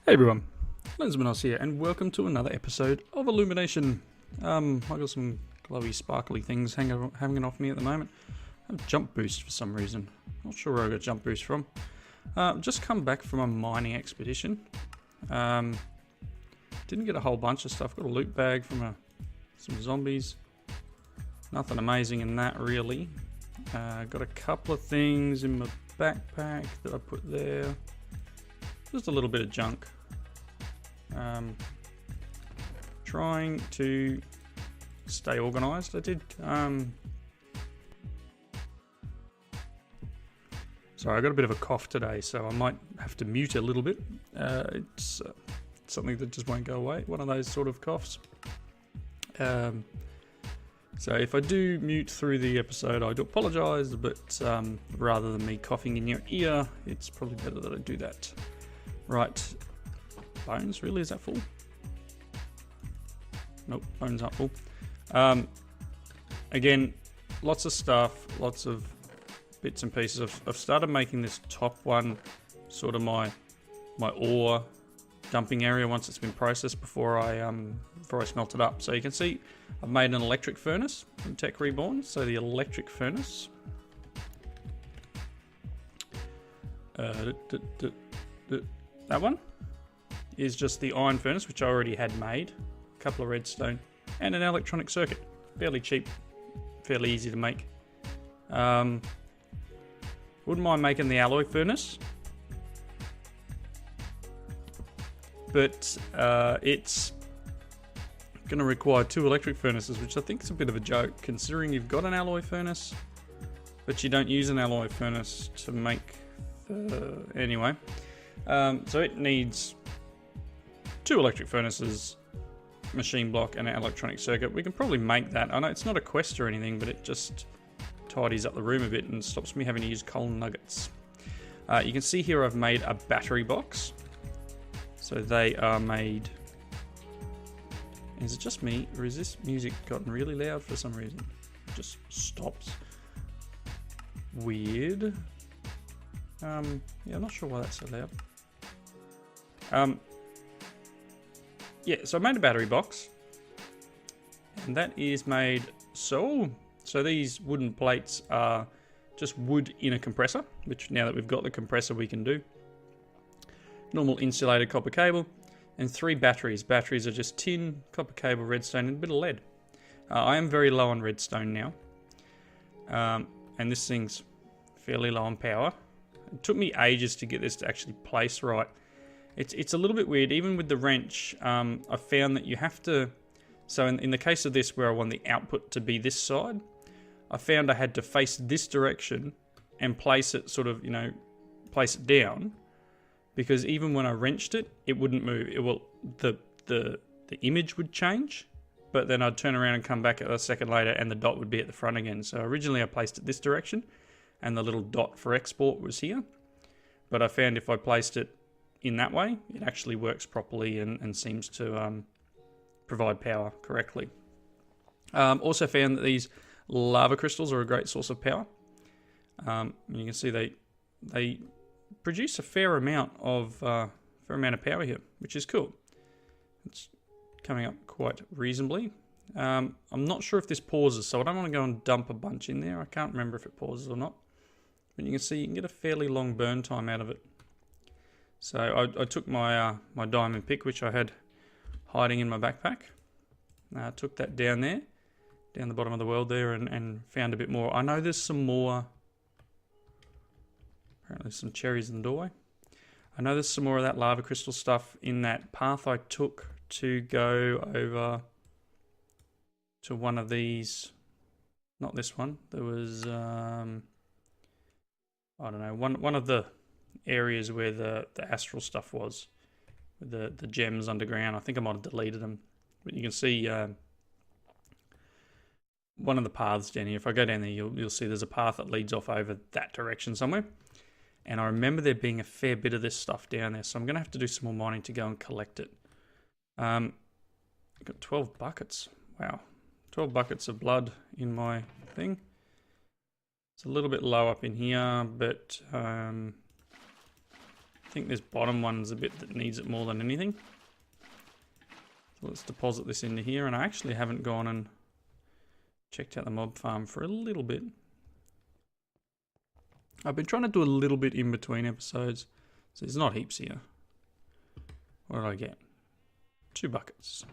Hey everyone, Lensmanoz here, and welcome to another episode of Illumination. I got some glowy, sparkly things hanging off me at the moment. I have jump boost for some reason. Not sure where I got jump boost from. Just come back from a mining expedition. Didn't get a whole bunch of stuff. Got a loot bag from some zombies. Nothing amazing in that really. Got a couple of things in my backpack that I put there. Just a little bit of junk. Trying to stay organised. I did. Sorry, I got a bit of a cough today, so I might have to mute a little bit. It's something that just won't go away. One of those sort of coughs. So if I do mute through the episode, I do apologise, but rather than me coughing in your ear, it's probably better that I do that. Right, bones, really? Is that full? Nope, bones aren't full. Again, lots of stuff, lots of bits and pieces. I've started making this top one sort of my ore dumping area once it's been processed before I smelt it up. So you can see I've made an electric furnace from Tech Reborn. So the electric furnace. That one is just the iron furnace, which I already had made. A couple of redstone and an electronic circuit. Fairly cheap, fairly easy to make. Wouldn't mind making the alloy furnace, but it's going to require 2 electric furnaces, which I think is a bit of a joke, considering you've got an alloy furnace, but you don't use an alloy furnace to make the... Anyway. So it needs 2 electric furnaces, machine block, and an electronic circuit. We can probably make that. I know it's not a quest or anything, but it just tidies up the room a bit and stops me having to use coal nuggets. You can see here I've made a battery box. So they are made... Is it just me, or is this music gotten really loud for some reason? It just stops. Weird. Yeah, I'm not sure why that's so loud. Yeah, so I made a battery box, and that is made so these wooden plates are just wood in a compressor, which now that we've got the compressor we can do. Normal insulated copper cable, and 3 batteries. Batteries are just tin, copper cable, redstone, and a bit of lead. I am very low on redstone now, and this thing's fairly low on power. It took me ages to get this to actually place right. It's a little bit weird. Even with the wrench, I found that you have to... So in the case of this, where I want the output to be this side, I found I had to face this direction and place it sort of, place it down. Because even when I wrenched it, it wouldn't move. The image would change, but then I'd turn around and come back a second later and the dot would be at the front again. So originally I placed it this direction, and the little dot for export was here. But I found if I placed it in that way, it actually works properly and seems to provide power correctly. Also found that these lava crystals are a great source of power. You can see they produce a fair amount of power here, which is cool. It's coming up quite reasonably. I'm not sure if this pauses, so I don't want to go and dump a bunch in there. I can't remember if it pauses or not. But you can see you can get a fairly long burn time out of it. So I took my my diamond pick, which I had hiding in my backpack. Took that down there, down the bottom of the world there, and found a bit more. I know there's some more. Apparently some cherries in the doorway. I know there's some more of that lava crystal stuff in that path I took to go over to one of these. Not this one. There was I don't know, one of the areas where the astral stuff was, with the gems underground. I think I might have deleted them, but you can see one of the paths down here. If I go down there, you'll see there's a path that leads off over that direction somewhere. And I remember there being a fair bit of this stuff down there, so I'm going to have to do some more mining to go and collect it. I've got 12 buckets. Wow. 12 buckets of blood in my thing. It's a little bit low up in here, but think this bottom one's a bit that needs it more than anything. So let's deposit this into here, and I actually haven't gone and checked out the mob farm for a little bit. I've been trying to do a little bit in between episodes, so there's not heaps here. What did I get? 2 buckets.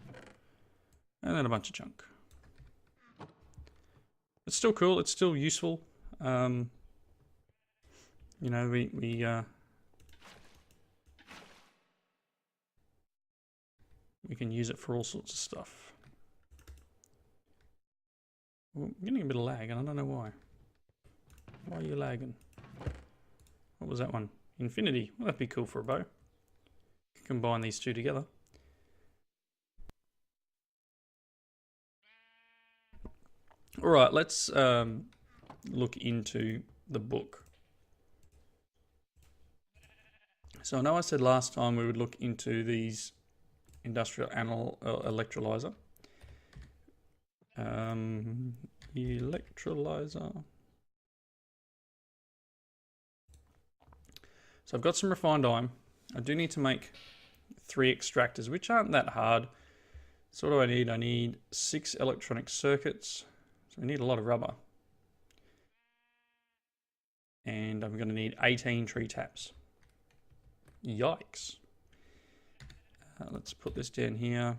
And then a bunch of junk. It's still cool, it's still useful. You know, we can use it for all sorts of stuff. Well, I'm getting a bit of lag, and I don't know why. Why are you lagging? What was that one? Infinity. Well, that'd be cool for a bow. Combine these two together. Alright, let's look into the book. So I know I said last time we would look into these industrial electrolyzer. Electrolyzer. So I've got some refined iron. I do need to make 3 extractors, which aren't that hard. So what do I need? I need 6 electronic circuits. So we need a lot of rubber. And I'm going to need 18 tree taps. Yikes. Let's put this down here.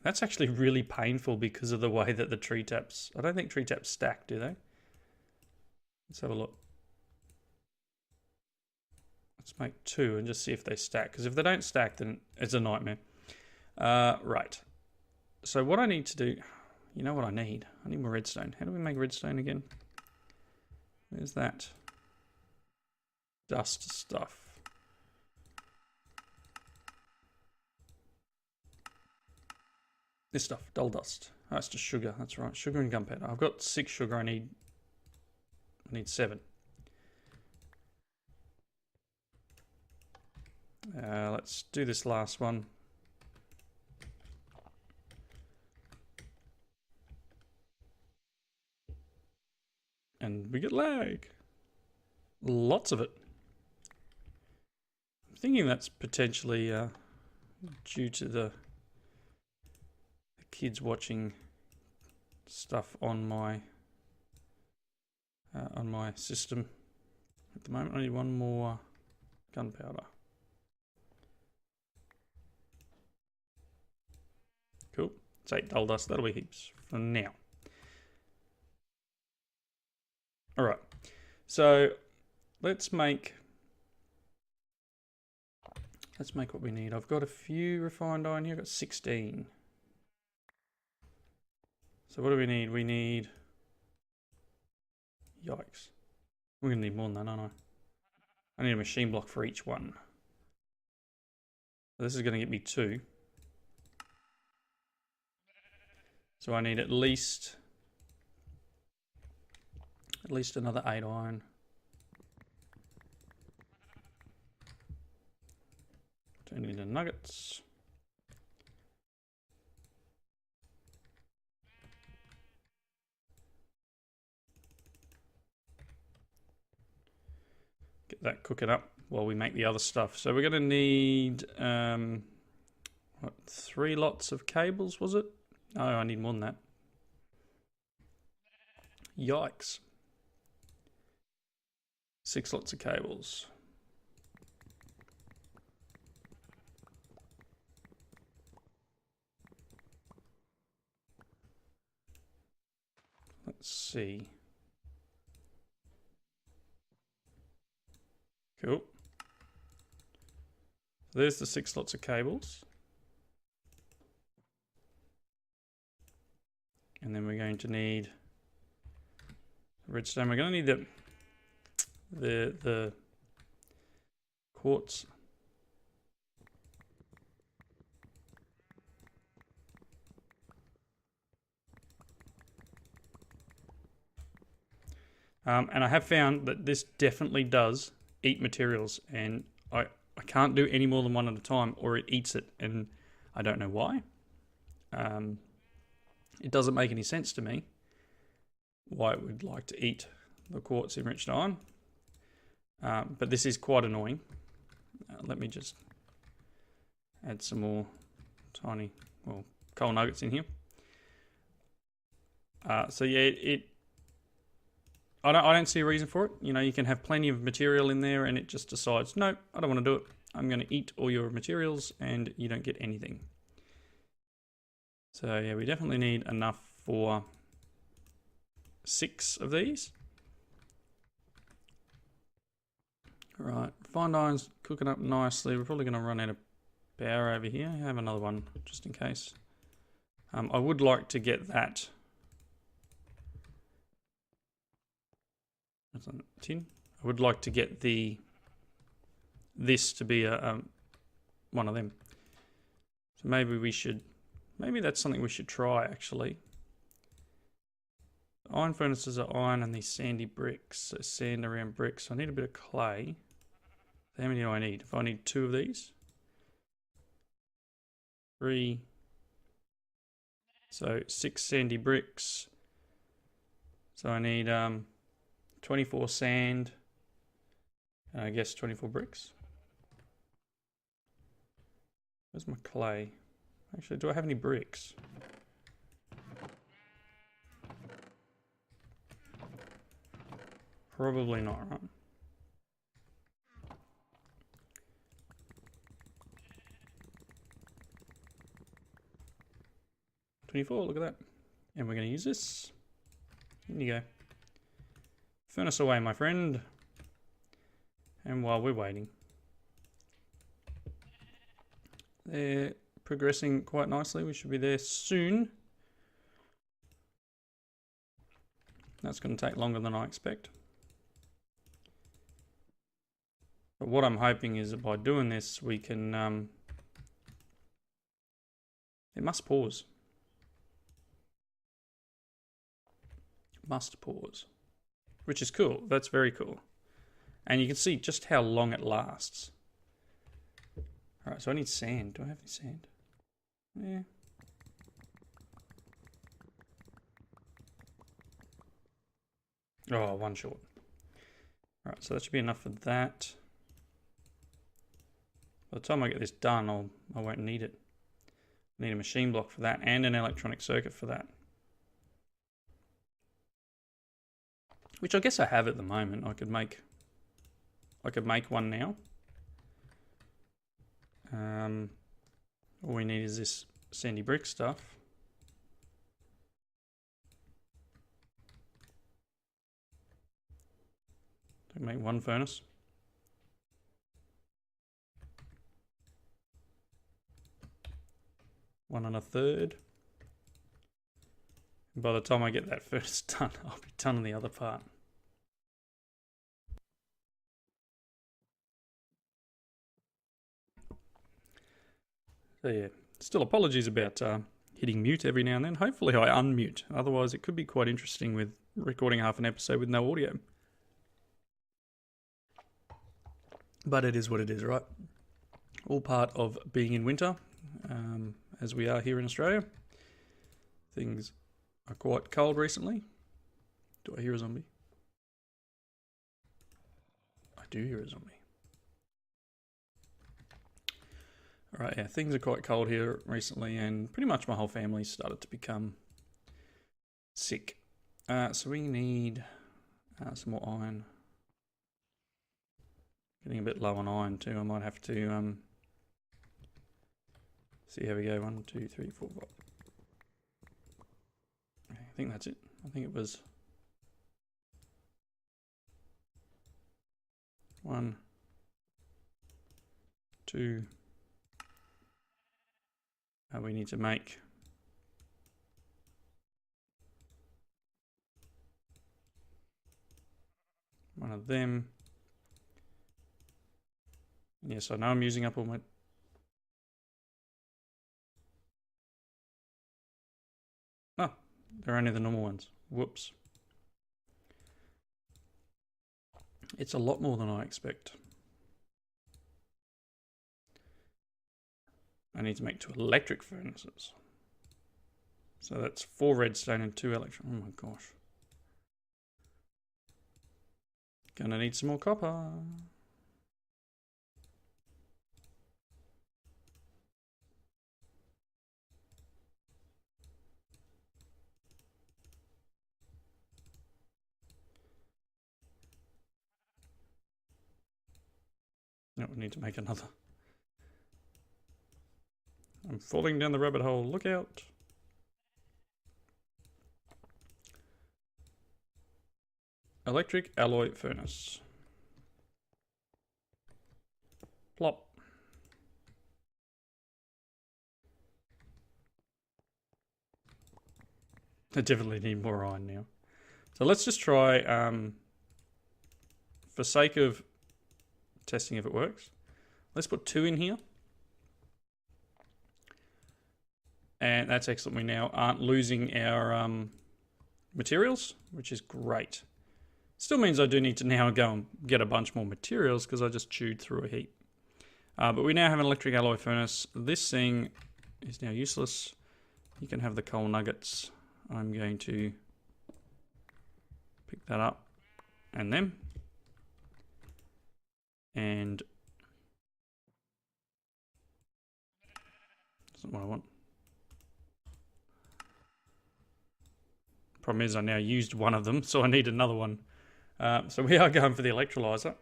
That's actually really painful because of the way that the tree taps... I don't think tree taps stack, do they? Let's have a look. Let's make 2 and just see if they stack. Because if they don't stack, then it's a nightmare. Right. So what I need to do... You know what I need? I need more redstone. How do we make redstone again? Where's that? Dust stuff. This stuff, dull dust. Oh, it's just sugar. That's right. Sugar and gunpowder. I've got 6 sugar. I need 7. Let's do this last one. And we get lag. Lots of it. I'm thinking that's potentially due to the kids watching stuff on my system. At the moment I need 1 more gunpowder. Cool. It's 8 dull dust. That'll be heaps for now. Alright. So let's make what we need. I've got a few refined iron here. I've got 16. So what do we need? We need... Yikes. We're going to need more than that, aren't I? I need a machine block for each one. So this is going to get me 2. So I need at least another 8 iron. Don't need the nuggets. Get that cooking up while we make the other stuff. So we're going to need 3 lots of cables, was it? Oh, I need more than that. Yikes. 6 lots of cables. Let's see. Cool. There's the 6 lots of cables. And then we're going to need redstone. We're going to need the quartz. And I have found that this definitely does eat materials, and I can't do any more than one at a time, or it eats it, and I don't know why. It doesn't make any sense to me why it would like to eat the quartz enriched iron, but this is quite annoying. let me just add some more tiny, well, coal nuggets in here. So yeah, I don't see a reason for it. You know, you can have plenty of material in there and it just decides, no, I don't want to do it. I'm going to eat all your materials and you don't get anything. So yeah, we definitely need enough for 6 of these. All right, refined iron's cooking up nicely. We're probably going to run out of power over here. I have another one just in case. I would like to get that. That's on tin. I would like to get this to be a one of them. So maybe that's something we should try actually. Iron furnaces are iron and these sandy bricks, so sand around bricks. So I need a bit of clay. How many do I need? If I need 2 of these, 3, so 6 sandy bricks. So I need 24 sand, and I guess 24 bricks. Where's my clay? Actually, do I have any bricks? Probably not, right? Look at that. And we're going to use this. In you go. Furnace away, my friend. And while we're waiting, they're progressing quite nicely. We should be there soon. That's going to take longer than I expect. But what I'm hoping is that by doing this, we can... it must pause. Must pause. Which is cool. That's very cool. And you can see just how long it lasts. Alright, so I need sand. Do I have any sand? Yeah. Oh, 1 short. Alright, so that should be enough for that. By the time I get this done, I won't need it. I need a machine block for that and an electronic circuit for that. Which I guess I have at the moment. I could make one now. All we need is this sandy brick stuff. Make 1 furnace. One and a third. And by the time I get that first done, I'll be done on the other part. So yeah, still apologies about hitting mute every now and then. Hopefully I unmute. Otherwise it could be quite interesting with recording half an episode with no audio. But it is what it is, right? All part of being in winter, as we are here in Australia. Things are quite cold recently. Do I hear a zombie? I do hear a zombie. Alright, yeah, things are quite cold here recently, and pretty much my whole family started to become sick. So we need some more iron. Getting a bit low on iron too. I might have to see how we go. 1, 2, 3, 4, 5. I think that's it. I think it was 1, 2. We need to make one of them. Yes, I know I'm using up all my... Oh, they're only the normal ones. Whoops. It's a lot more than I expect. I need to make 2 electric furnaces. So that's 4 redstone and 2 electric. Oh my gosh. Gonna need some more copper. No, we need to make another. I'm falling down the rabbit hole. Look out. Electric alloy furnace. Plop. I definitely need more iron now. So let's just try, for sake of testing if it works, let's put 2 in here. And that's excellent. We now aren't losing our materials, which is great. Still means I do need to now go and get a bunch more materials because I just chewed through a heap. But we now have an electric alloy furnace. This thing is now useless. You can have the coal nuggets. I'm going to pick that up and them. And that's not what I want. Problem is I now used one of them, so I need another one. So we are going for the electrolyzer.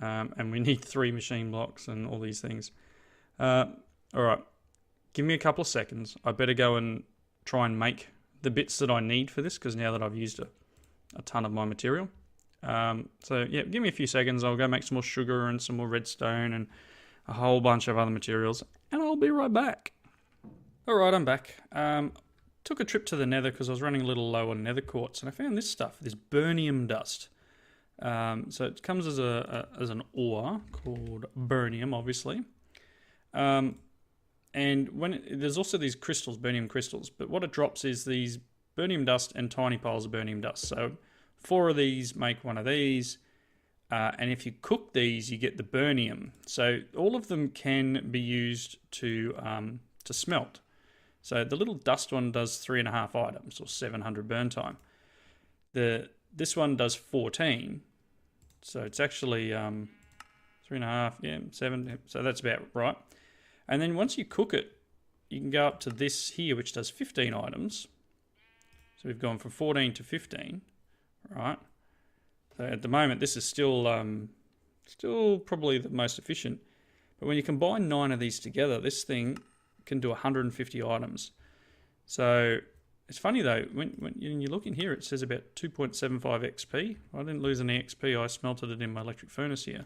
And we need 3 machine blocks and all these things. Alright, give me a couple of seconds. I better go and try and make the bits that I need for this, because now that I've used a ton of my material. So yeah, give me a few seconds. I'll go make some more sugar and some more redstone and a whole bunch of other materials, and I'll be right back. Alright, I'm back. Took a trip to the nether because I was running a little low on nether quartz, and I found this stuff, this burnium dust. So it comes as an ore called burnium, obviously. And there's also these crystals, burnium crystals, but what it drops is these burnium dust and tiny piles of burnium dust. So 4 of these make one of these, and if you cook these, you get the burnium. So all of them can be used to smelt. So the little dust one does 3.5 items, or 700 burn time. This one does 14, so it's actually 3.5, yeah, 7. So that's about right. And then once you cook it, you can go up to this here, which does 15 items. So we've gone from 14 to 15, right? So at the moment, this is still probably the most efficient. But when you combine 9 of these together, this thing can do 150 items. So it's funny though, when you look in here, it says about 2.75 XP. I didn't lose any XP, I smelted it in my electric furnace here.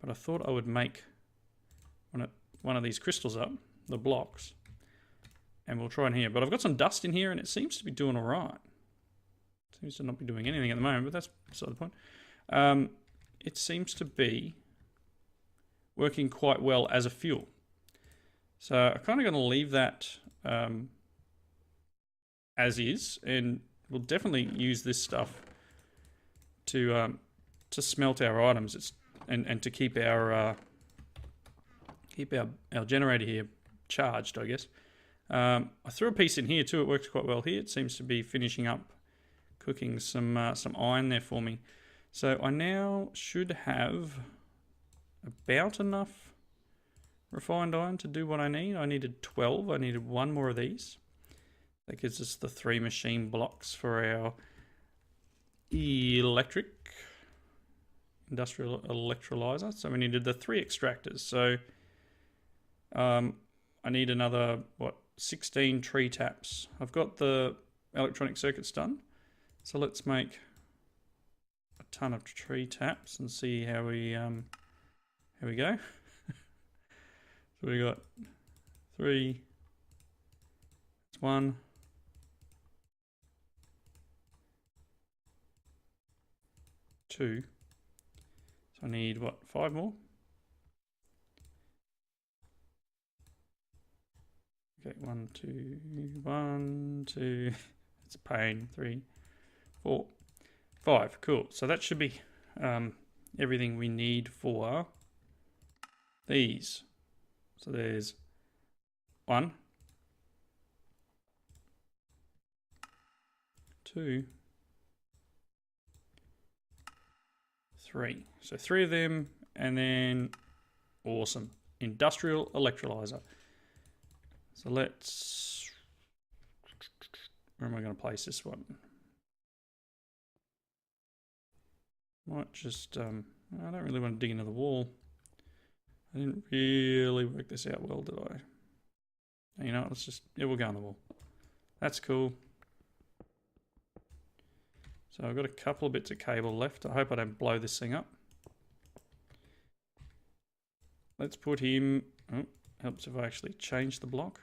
But I thought I would make one of these crystals up, the blocks, and we'll try in here. But I've got some dust in here and it seems to be doing alright. Seems to not be doing anything at the moment, but that's beside the point. It seems to be working quite well as a fuel. So I'm kind of going to leave that as is, and we'll definitely use this stuff to smelt our items. And to keep our generator here charged, I guess. I threw a piece in here too. It works quite well here. It seems to be finishing up cooking some iron there for me. So I now should have about enough refined iron to do what I need. I needed 12. I needed 1 more of these. That gives us the 3 machine blocks for our industrial electrolyzer. So we needed the 3 extractors. So I need another 16 tree taps. I've got the electronic circuits done. So let's make a ton of tree taps and see how we go. So we got 3. It's 1. 2. So I need 5 more? Okay, 1, 2, 1, 2. It's a pain. 3, 4, 5. Cool. So that should be everything we need for these. So there's 1, 2, 3. So 3 of them, and then awesome. Industrial electrolyzer. So let's... Where am I going to place this one? Might just I don't really want to dig into the wall. I didn't really work this out well, did I? You know what, let's just, yeah, we'll go on the wall. That's cool. So I've got a couple of bits of cable left. I hope I don't blow this thing up. Let's put him, oh, helps if I actually change the block.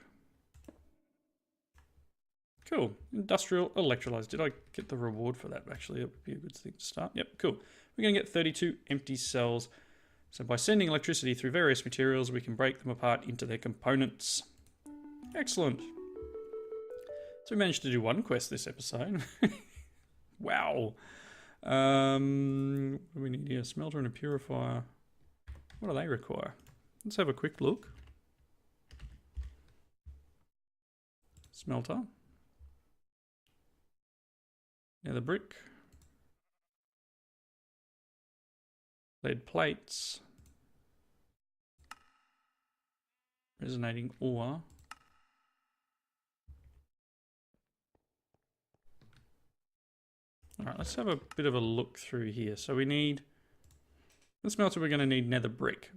Cool, industrial electrolyzer. Did I get the reward for that? Actually, that would be a good thing to start. Yep, cool. We're gonna get 32 empty cells. So by sending electricity through various materials, we can break them apart into their components. Excellent. So we managed to do one quest this episode. Wow. What do we need here? A smelter and a purifier. What do they require? Let's have a quick look. Smelter. Nether brick. Lead plates. Resonating ore. Alright, let's have a bit of a look through here. So we need, the smelter we're going to need nether brick.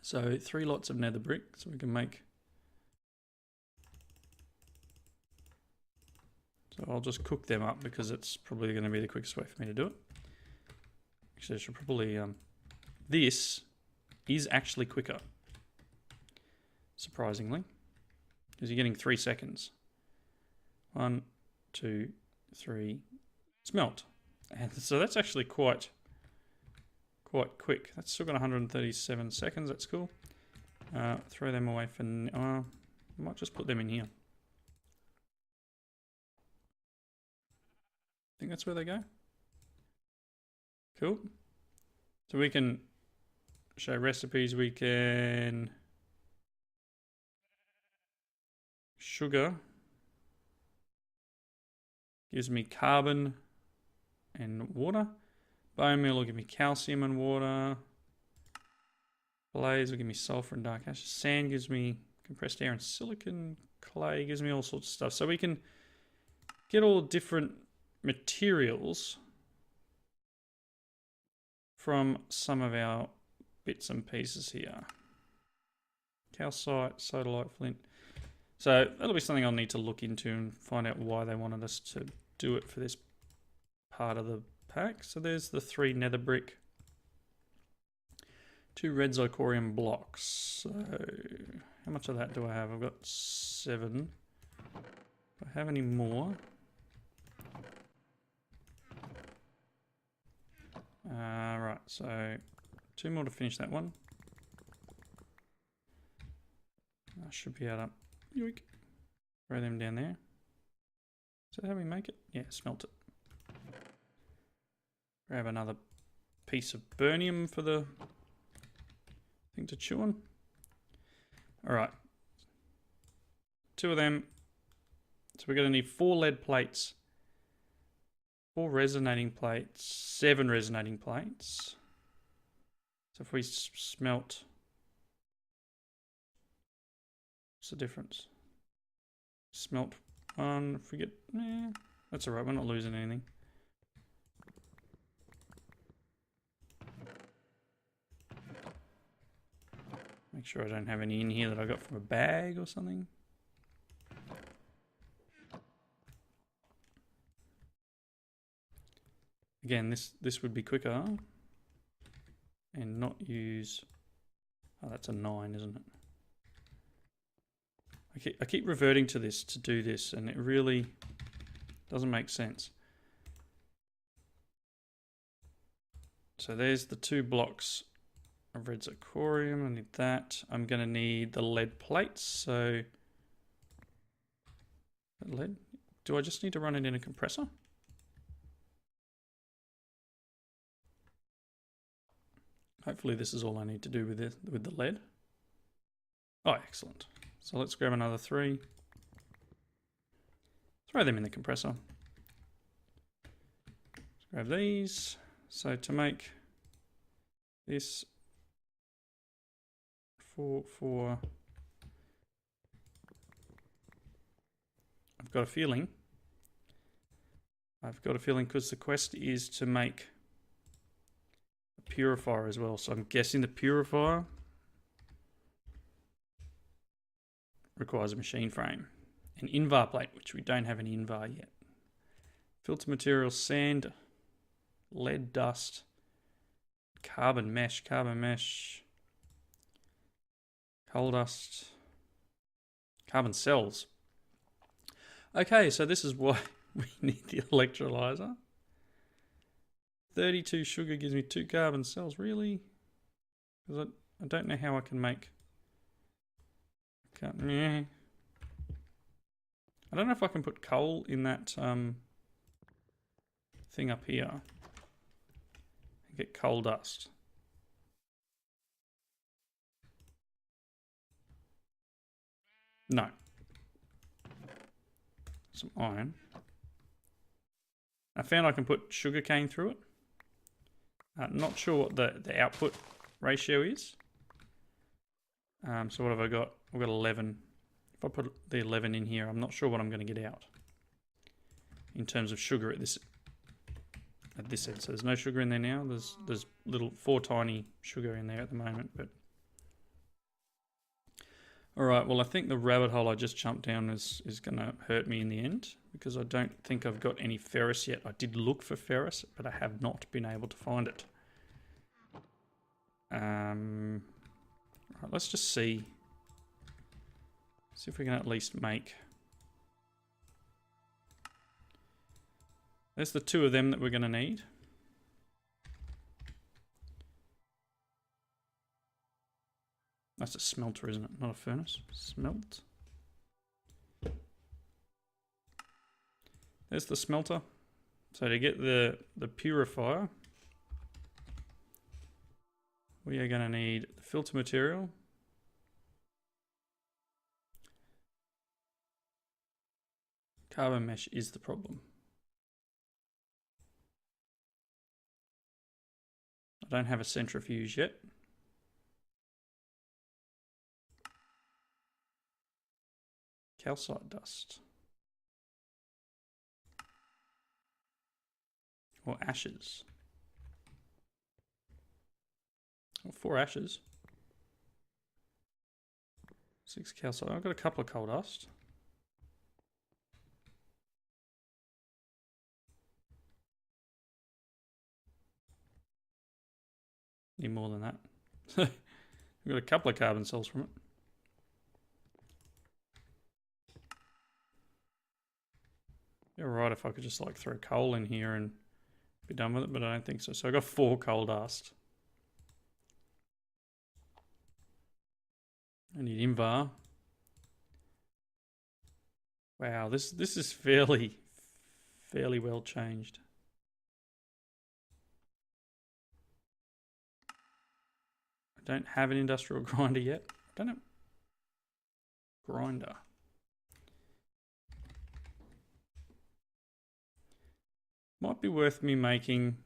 So 3 lots of nether brick, so we can make, so I'll just cook them up because it's probably going to be the quickest way for me to do it. Actually, I should probably, this is actually quicker, surprisingly, because you're getting 3 seconds. 1, 2, 3, smelt. And so that's actually quite quick. That's still got 137 seconds, that's cool. Throw them away for now. I might just put them in here. I think that's where they go. Cool. So we can show recipes, we can sugar. Gives me carbon and water. Bone meal will give me calcium and water. Blaze will give me sulfur and dark ashes. Sand gives me compressed air and silicon. Clay gives me all sorts of stuff. So we can get all different materials from some of our bits and pieces here. Calcite, sodalite, flint. So that'll be something I'll need to look into and find out why they wanted us to do it for this part of the pack. So there's the 3 nether brick, 2 red zirconium blocks. So how much of that do I have? I've got 7. Do I have any more? Right, so 2 more to finish that one. I should be able to yoink, throw them down there. Is that how we make it? Yeah, smelt it. Grab another piece of burnium for the thing to chew on. Alright. 2 of them. So we're going to need 4 lead plates, 4 resonating plates, 7 resonating plates. So if we smelt, what's the difference? Smelt 1, if we get, that's alright, we're not losing anything. Make sure I don't have any in here that I got from a bag or something. Again, this would be quicker and not use, oh, that's a 9, isn't it? I keep reverting to this to do this, and it really doesn't make sense. So there's the 2 blocks of red zirconium. I need that. I'm going to need the lead plates. So lead. Do I just need to run it in a compressor? Hopefully this is all I need to do with the lead. Oh, excellent. So let's grab another 3. Throw them in the compressor. Let's grab these. So to make this for I've got a feeling because the quest is to make purifier as well. So I'm guessing the purifier requires a machine frame. An invar plate, which we don't have an invar yet. Filter material, sand, lead dust, carbon mesh, coal dust, carbon cells. Okay, so this is why we need the electrolyzer. 32 sugar gives me 2 carbon cells, really? Because I don't know how I can make... I don't know if I can put coal in that thing up here and get coal dust. No. Some iron. I found I can put sugarcane through it. Not sure what the output ratio is. So what have I got? I've got 11. If I put the 11 in here, I'm not sure what I'm going to get out in terms of sugar at this end. So there's no sugar in there now. There's little 4 tiny sugar in there at the moment. But all right, well I think the rabbit hole I just jumped down is going to hurt me in the end because I don't think I've got any ferrous yet. I did look for ferrous, but I have not been able to find it. Right, let's just see if we can at least make... There's the 2 of them that we're going to need. That's a smelter, isn't it? Not a furnace. Smelt. There's the smelter. So to get the purifier, we are going to need the filter material. Carbon mesh is the problem. I don't have a centrifuge yet. Calcite dust. Or ashes. Or 4 ashes. 6 calcite. I've got a couple of coal dust. Need more than that. We've got a couple of carbon cells from it. You're right if I could just like throw coal in here and be done with it, but I don't think so. So I got 4 coal dust. I need invar. Wow, this is fairly well changed. I don't have an industrial grinder yet. I don't know. Grinder. Might be worth me making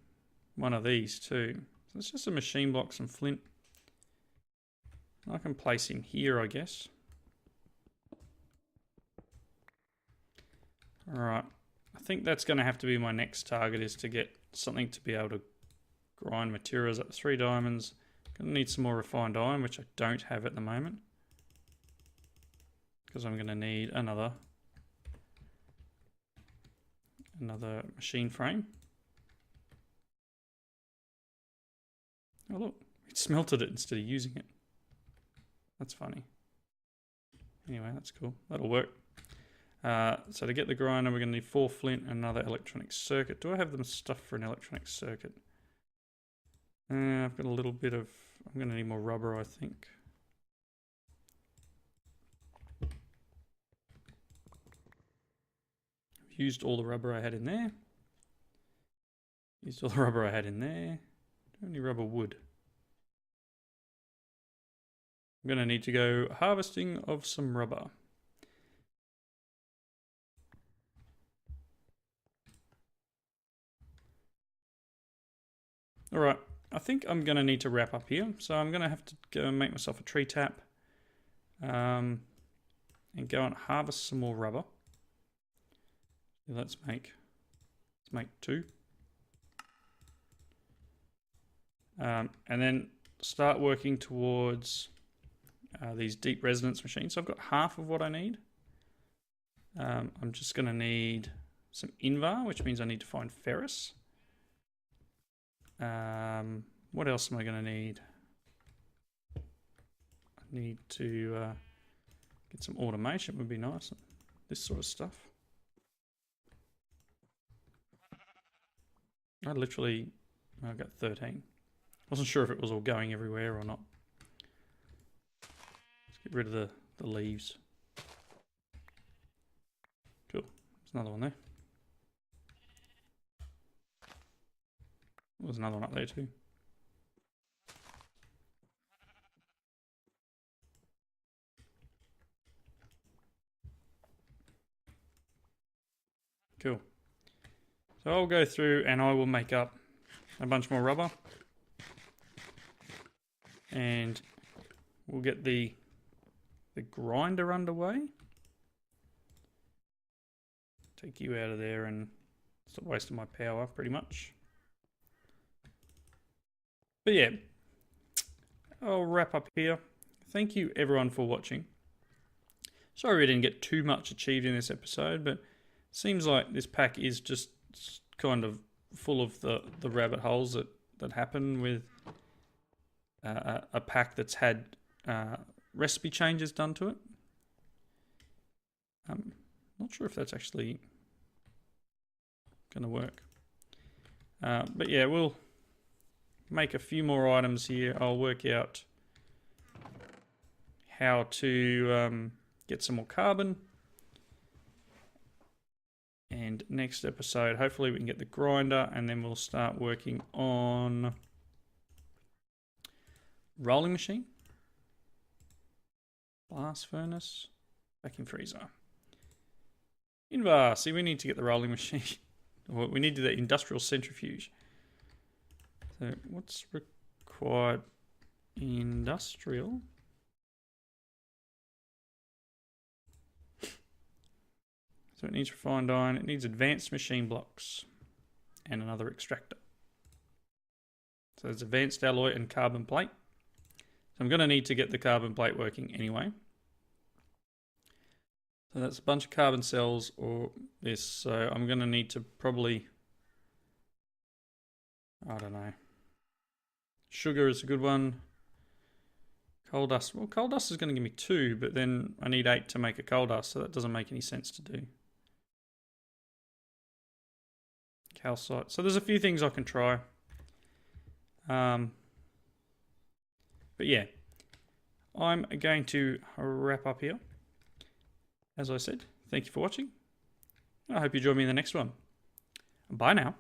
one of these too. So it's just a machine block, some flint. I can place him here, I guess. Alright. I think that's going to have to be my next target, is to get something to be able to grind materials up. 3 diamonds. Going to need some more refined iron, which I don't have at the moment. Because I'm going to need another machine frame. Oh look, it smelted it instead of using it. That's funny. Anyway, that's cool. That'll work. So to get the grinder, we're going to need 4 flint and another electronic circuit. Do I have the stuff for an electronic circuit? I've got a little bit of... I'm going to need more rubber, I think. I've used all the rubber I had in there. Used all the rubber I had in there. Do I have any rubber wood? I'm going to need to go harvesting of some rubber. All right, I think I'm going to need to wrap up here. So I'm going to have to go and make myself a tree tap and go and harvest some more rubber. Let's make 2. And then start working towards these deep resonance machines. So I've got half of what I need. I'm just going to need some Invar, which means I need to find ferrous. What else am I going to need? I need to get some automation, would be nice. This sort of stuff. I've got 13. Wasn't sure if it was all going everywhere or not. Let's get rid of the leaves. Cool. There's another one there. There's another one up there too. Cool. So I'll go through and I will make up a bunch more rubber. And we'll get the grinder underway. Take you out of there and stop wasting my power pretty much. But yeah, I'll wrap up here. Thank you everyone for watching. Sorry we didn't get too much achieved in this episode, but it seems like this pack is just kind of full of the rabbit holes that happen with a pack that's had recipe changes done to it. I'm not sure if that's actually going to work. But yeah, we'll make a few more items here. I'll work out how to get some more carbon. And next episode, hopefully we can get the grinder and then we'll start working on rolling machine, blast furnace, vacuum freezer. Invar, see we need to get the rolling machine. We need the industrial centrifuge. So what's required? Industrial. So it needs refined iron, it needs advanced machine blocks, and another extractor. So there's advanced alloy and carbon plate. So I'm going to need to get the carbon plate working anyway. So that's a bunch of carbon cells or this. So I'm going to need to probably, I don't know. Sugar is a good one. Coal dust. Well, coal dust is going to give me 2, but then I need 8 to make a coal dust, so that doesn't make any sense to do. Calcite. So there's a few things I can try. But yeah, I'm going to wrap up here. As I said, thank you for watching. I hope you join me in the next one. Bye now.